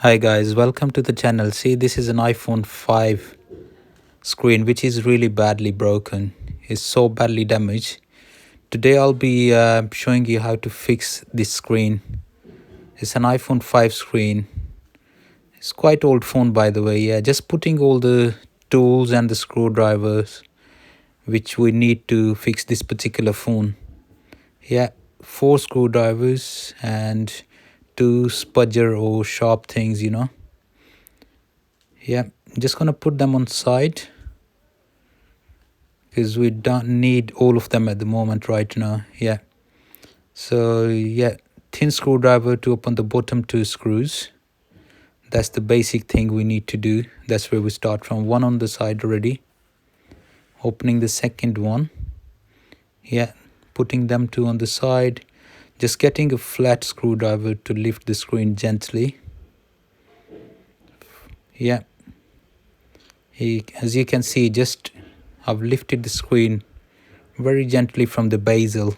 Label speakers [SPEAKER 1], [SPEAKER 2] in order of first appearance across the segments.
[SPEAKER 1] Hi guys, welcome to the channel. See, this is an iPhone 5 screen which is really badly broken. It's so badly damaged. Today I'll be showing you how to fix this screen. It's an iPhone 5 screen. It's quite old phone by the way. Yeah, just putting all the tools and the screwdrivers which we need to fix this particular phone. Yeah, 4 screwdrivers and 2 spudger or sharp things. Yeah, just gonna put them on side because we don't need all of them at the moment right now. Yeah, so yeah, thin screwdriver to open the bottom 2 screws. That's the basic thing we need to do. That's where we start from. One on the side already, opening the second one. Yeah, putting them 2 on the side, just getting a flat screwdriver to lift the screen gently. Yeah, as you can see, just I've lifted the screen very gently from the bezel,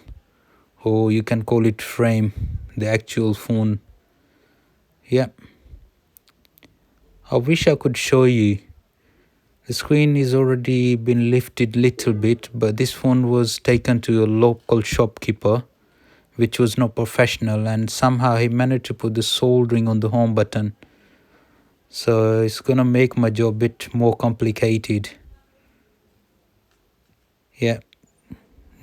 [SPEAKER 1] or you can call it frame, the actual phone. Yeah, I wish I could show you. The screen is already been lifted little bit, but this phone was taken to a local shopkeeper which was not professional, and somehow he managed to put the soldering on the home button, so it's gonna make my job a bit more complicated. Yeah,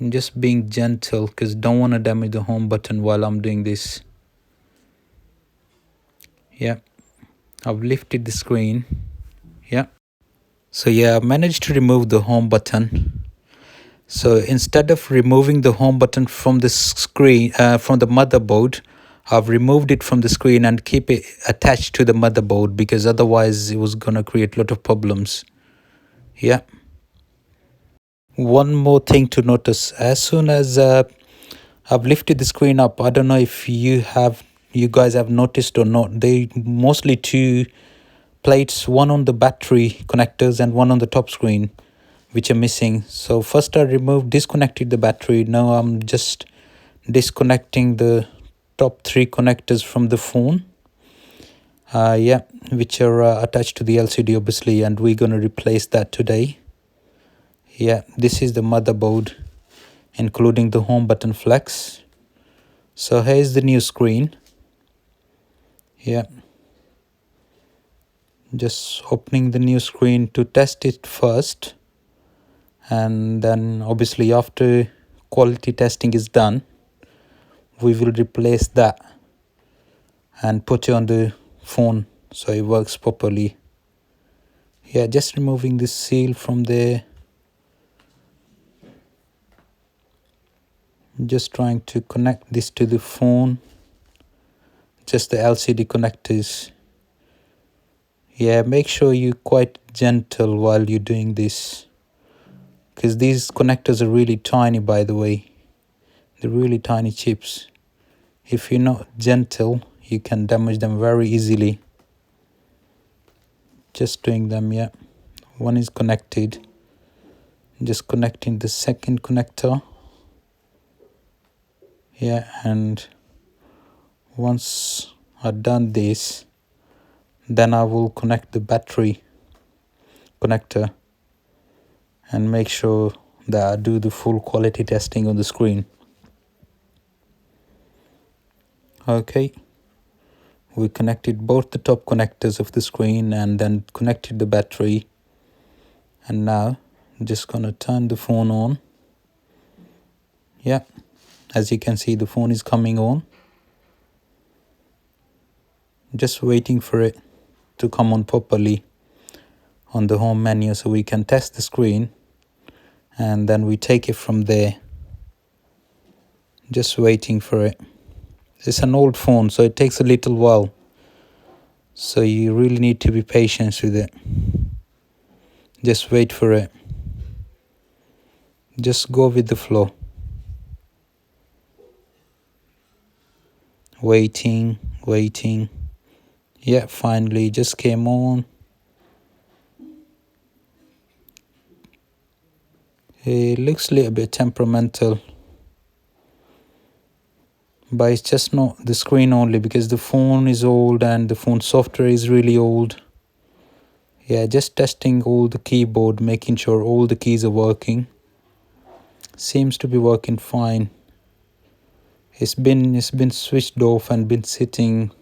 [SPEAKER 1] I'm just being gentle because don't want to damage the home button while I'm doing this. Yeah, I've lifted the screen. Yeah, so yeah, I managed to remove the home button. So instead of removing the home button from the screen, from the motherboard, I've removed it from the screen and keep it attached to the motherboard because otherwise it was gonna create a lot of problems. Yeah. One more thing to notice: as soon as I've lifted the screen up, I don't know if you guys have noticed or not. They mostly 2 plates, one on the battery connectors and one on the top screen, which are missing. So first I disconnected the battery. Now I'm just disconnecting the top 3 connectors from the phone. Yeah, which are attached to the LCD obviously, and we're gonna replace that today. Yeah, this is the motherboard, including the home button flex. So here's the new screen. Yeah, just opening the new screen to test it first, and then obviously after quality testing is done, we will replace that and put it on the phone so it works properly. Yeah, just removing this seal from there, just trying to connect this to the phone, just the LCD connectors. Yeah, make sure you're quite gentle while you're doing this, because these connectors are really tiny, by the way. They're really tiny chips. If you're not gentle, you can damage them very easily. Just doing them. Yeah, one is connected, just connecting the second connector. Yeah, and once I've done this, then I will connect the battery connector and make sure that I do the full quality testing on the screen. Okay, we connected both the top connectors of the screen and then connected the battery, and now I'm just gonna turn the phone on. Yeah, as you can see, the phone is coming on. Just waiting for it to come on properly on the home menu so we can test the screen, and then we take it from there. Just waiting for it. It's an old phone, so it takes a little while, so you really need to be patient with it. Just wait for it. Just go with the flow. Waiting. Yeah, finally just came on. It looks a little bit temperamental, but it's just not the screen only, because the phone is old and the phone software is really old. Yeah, just testing all the keyboard, making sure all the keys are working. Seems to be working fine. It's been switched off and been sitting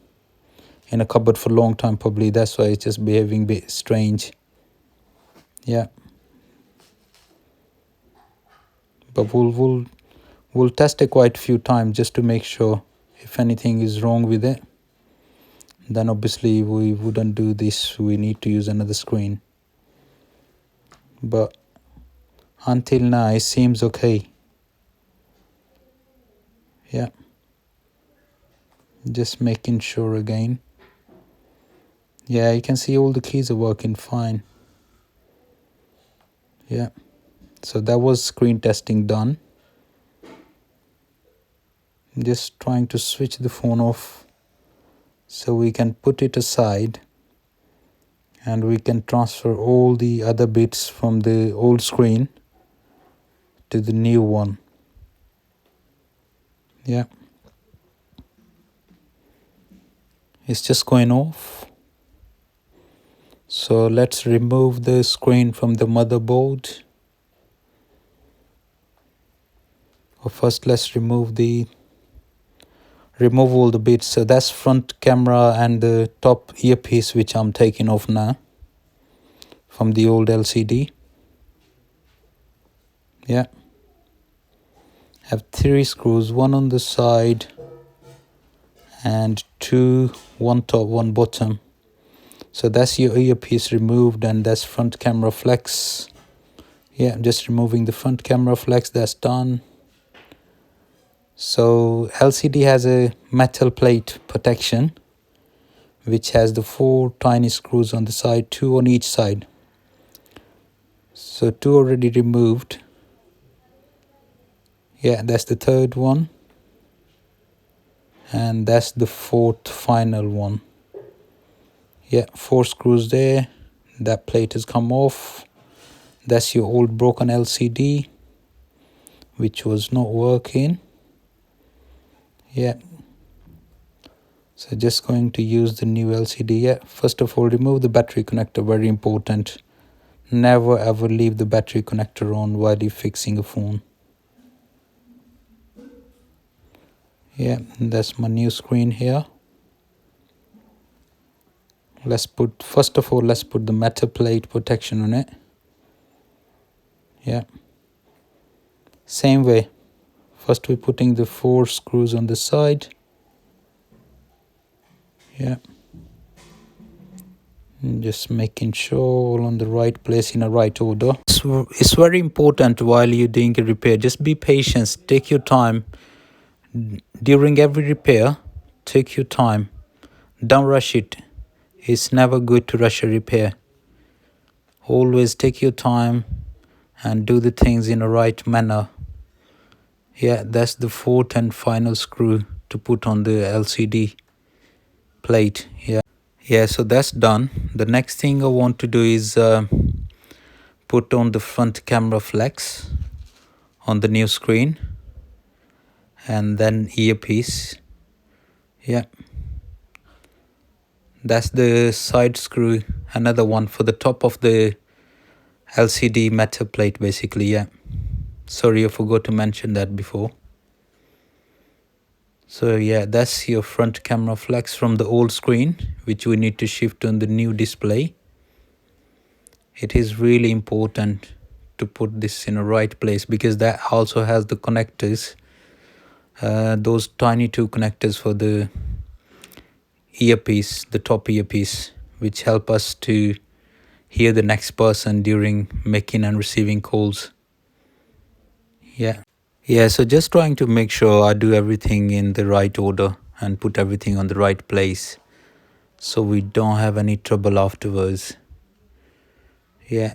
[SPEAKER 1] in a cupboard for a long time, probably that's why it's just behaving a bit strange. Yeah, but we'll test it quite a few times just to make sure. If anything is wrong with it, then obviously we wouldn't do this, we need to use another screen. But until now it seems okay. Yeah, just making sure again. Yeah, you can see all the keys are working fine. Yeah, so that was screen testing done. Just trying to switch the phone off so we can put it aside and we can transfer all the other bits from the old screen to the new one. Yeah, it's just going off. So let's remove the screen from the motherboard. Or first let's remove all the bits. So that's front camera and the top earpiece, which I'm taking off now from the old LCD. Yeah, have 3 screws, one on the side and 2, one top, one bottom. So that's your earpiece removed, and that's front camera flex. Yeah, just removing the front camera flex, that's done. So LCD has a metal plate protection which has the 4 tiny screws on the side, 2 on each side. So 2 already removed. Yeah, that's the 3rd one, and that's the 4th final one. Yeah, 4 screws there. That plate has come off. That's your old broken LCD which was not working. Yeah, so just going to use the new LCD. Yeah, first of all, remove the battery connector, very important. Never ever leave the battery connector on while you're fixing a phone. Yeah, that's my new screen here. First of all, let's put the metal plate protection on it. Yeah, same way. First we're putting the 4 screws on the side. Yeah, and just making sure all on the right place in the right order. It's very important while you're doing a repair. Just be patient, take your time. During every repair, take your time. Don't rush it. It's never good to rush a repair. Always take your time and do the things in the right manner. Yeah, that's the 4th and final screw to put on the LCD plate. Yeah, so that's done. The next thing I want to do is put on the front camera flex on the new screen, and then earpiece. Yeah, that's the side screw, another one for the top of the LCD metal plate basically. Yeah, sorry, I forgot to mention that before. So yeah, that's your front camera flex from the old screen, which we need to shift on the new display. It is really important to put this in a right place, because that also has the connectors, those tiny 2 connectors for the earpiece, the top earpiece, which help us to hear the next person during making and receiving calls. Yeah, so just trying to make sure I do everything in the right order and put everything on the right place so we don't have any trouble afterwards. Yeah,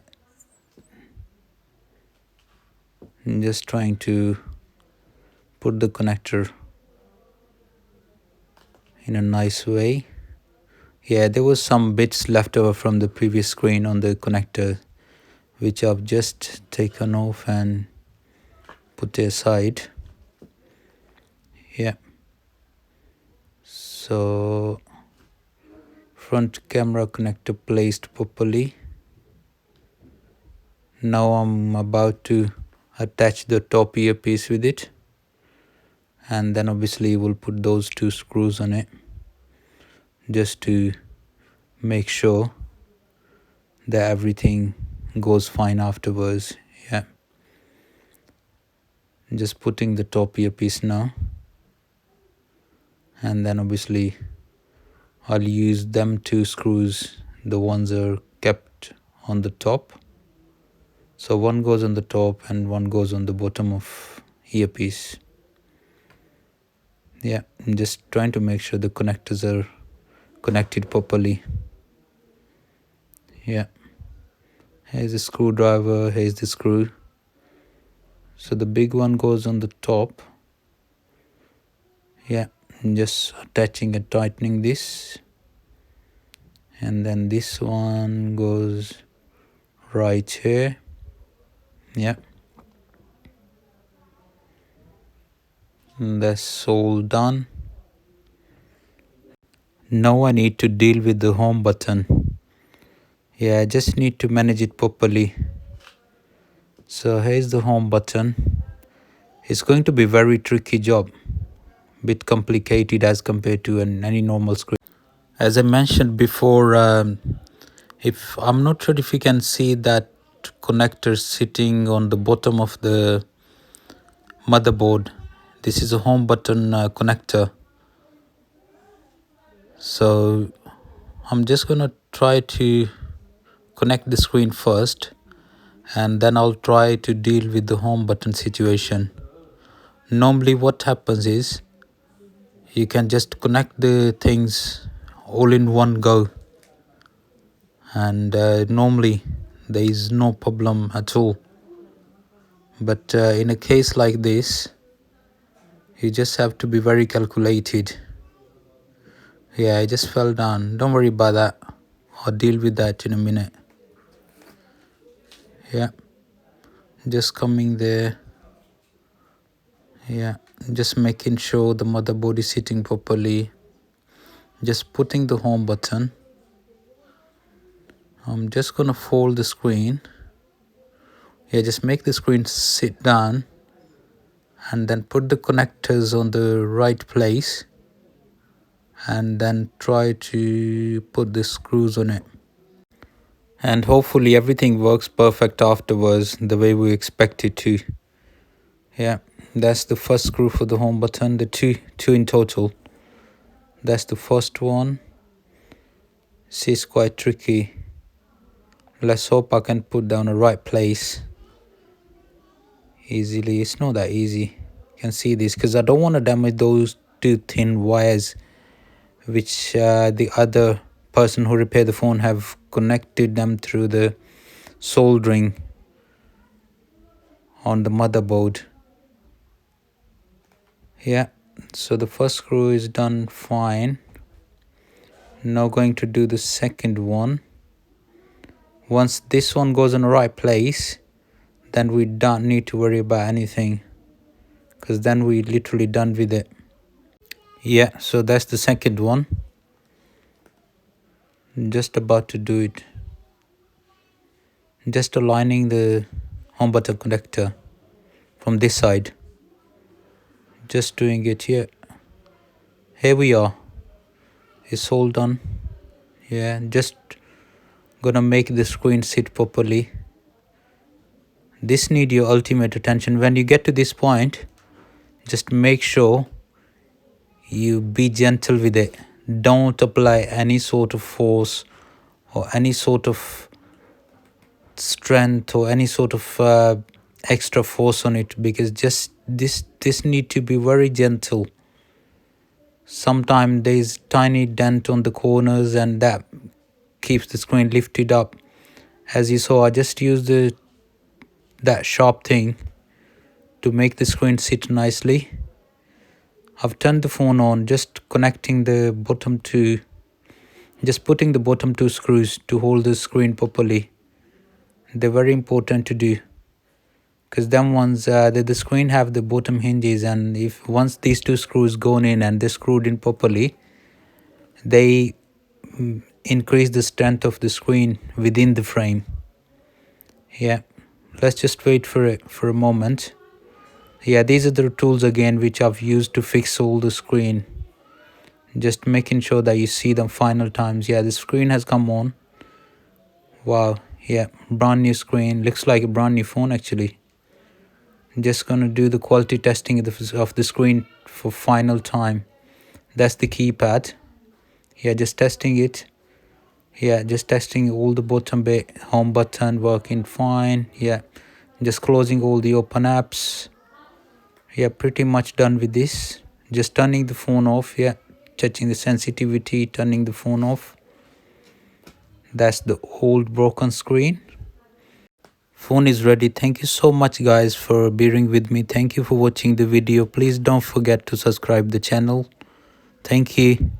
[SPEAKER 1] I'm just trying to put the connector in a nice way. Yeah, there was some bits left over from the previous screen on the connector, which I've just taken off and put aside. Yeah, So front camera connector placed properly. Now I'm about to attach the top earpiece with it, and then obviously we'll put those 2 screws on it just to make sure that everything goes fine afterwards. Yeah, just putting the top earpiece now, and then obviously I'll use them 2 screws. The ones are kept on the top, so one goes on the top and one goes on the bottom of earpiece. Yeah, I'm just trying to make sure the connectors are connected properly. Yeah, here's the screwdriver, here's the screw. So the big one goes on the top. Yeah, I'm just attaching and tightening this, and then this one goes right here. Yeah, and that's all done. Now I need to deal with the home button. Yeah, I just need to manage it properly. So here's the home button. It's going to be a very tricky job, bit complicated as compared to any normal screen. As I mentioned before, if I'm not sure if you can see that connector sitting on the bottom of the motherboard. This is a home button connector. So I'm just gonna try to connect the screen first, and then I'll try to deal with the home button situation. Normally what happens is you can just connect the things all in one go, and normally there is no problem at all. But in a case like this, you just have to be very calculated. Yeah, I just fell down. Don't worry about that. I'll deal with that in a minute. Yeah, just coming there. Yeah, just making sure the motherboard is sitting properly. Just putting the home button. I'm just gonna fold the screen. Yeah, just make the screen sit down, and then put the connectors on the right place, and then try to put the screws on it. And hopefully everything works perfect afterwards the way we expect it to. Yeah, that's the first screw for the home button, the two in total. That's the first one. See, it's quite tricky. Let's hope I can put down the right place easily. It's not that easy. You can see this because I don't want to damage those 2 thin wires which the other person who repaired the phone have connected them through the soldering on the motherboard. Yeah, so the first screw is done fine. Now going to do the second one. Once this one goes in the right place, then we don't need to worry about anything, because then we literally done with it. Yeah, so that's the second one. Just about to do it. Just aligning the home button connector from this side. Just doing it here. Here we are. It's all done. Yeah, just gonna make the screen sit properly. This need your ultimate attention. When you get to this point, just make sure you be gentle with it. Don't apply any sort of force or any sort of strength or any sort of extra force on it, because just this need to be very gentle. Sometimes there's tiny dent on the corners, and that keeps the screen lifted up. As you saw, I just used that sharp thing to make the screen sit nicely. I've turned the phone on, just connecting the bottom two, just putting the bottom 2 screws to hold the screen properly. They're very important to do, because them ones, the screen have the bottom hinges, and if once these 2 screws gone in and they're screwed in properly, they increase the strength of the screen within the frame. Yeah, let's just wait for it for a moment. Yeah, these are the tools again which I've used to fix all the screen. Just making sure that you see them final times. Yeah, the screen has come on. Wow, yeah, brand new screen. Looks like a brand new phone actually. Just gonna do the quality testing of the screen for final time. That's the keypad. Yeah, just testing it. Yeah, just testing all the bottom bit. Home button working fine. Yeah, just closing all the open apps. Yeah, pretty much done with this. Just turning the phone off. Yeah, checking the sensitivity, turning the phone off. That's the old broken screen. Phone is ready. Thank you so much guys for bearing with me. Thank you for watching the video. Please don't forget to subscribe the channel. Thank you.